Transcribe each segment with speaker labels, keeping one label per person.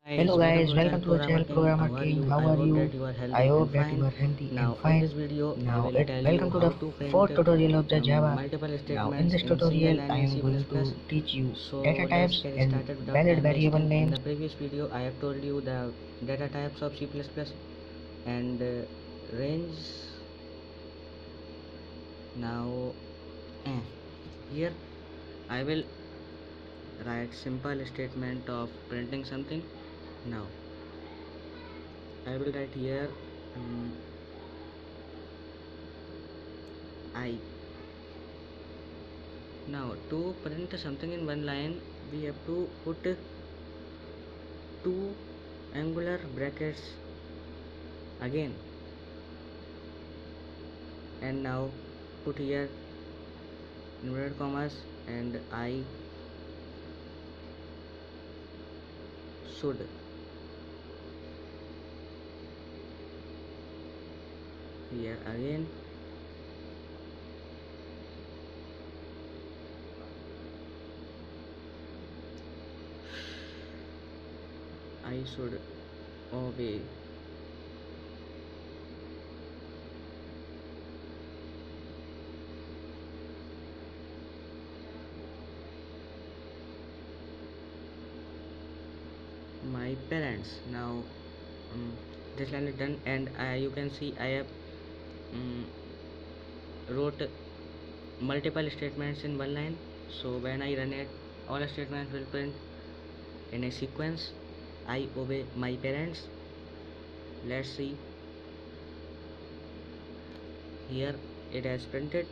Speaker 1: Hello guys, welcome to the channel Programmer King. How are you? I hope that you are healthy and fine. Welcome to the fourth tutorial of the Java. Now in this tutorial I am going to teach you data types and valid variable names.
Speaker 2: In the previous video I have told you the data types of C++ and range. Now here I will write simple statement of printing something. Now I will write here I. Now to print something in one line we have to put two angular brackets again, and now put here inverted commas and I should. Here again I should obey. My parents. Now this line is done, and you can see I have wrote multiple statements in one line. So when I run it, all statements will print in a sequence. I obey my parents. Let's see. Here it has printed.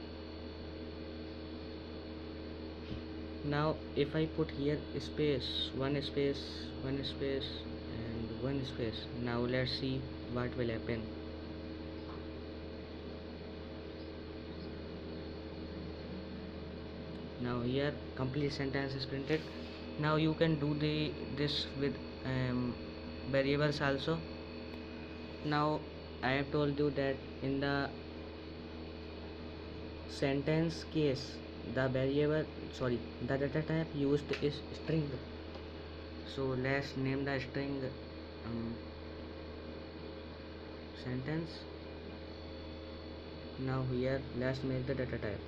Speaker 2: Now if I put here space, one space, one space and one space, now let's see what will happen. Now here complete sentence is printed. Now you can do this with variables also. Now I have told you that in the sentence case the data type used is string. So let's name the string sentence. Now here let's make the data type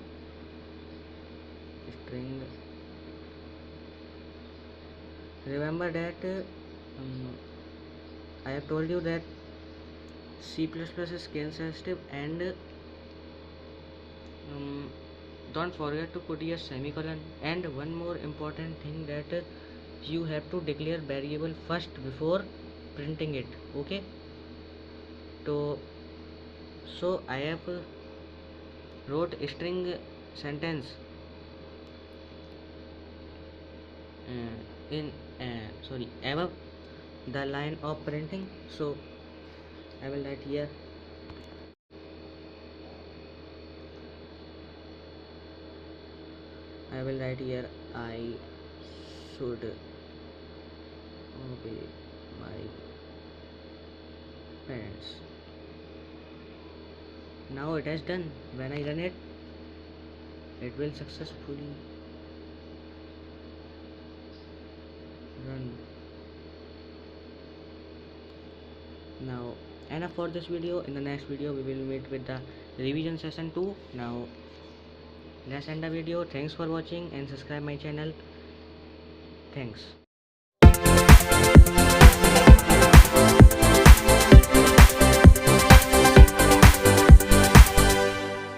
Speaker 2: string. Remember that I have told you that C++ is scale sensitive, and don't forget to put your semicolon. And one more important thing, that you have to declare variable first before printing it. Okay, so I have wrote string sentence in above the line of printing. So I will write here I should obey my parents. Now it has done. When I run it, it will successfully run. Now enough for this video. In the next video we will meet with the revision session 2. Now let's end the video. Thanks for watching and subscribe my channel. Thanks.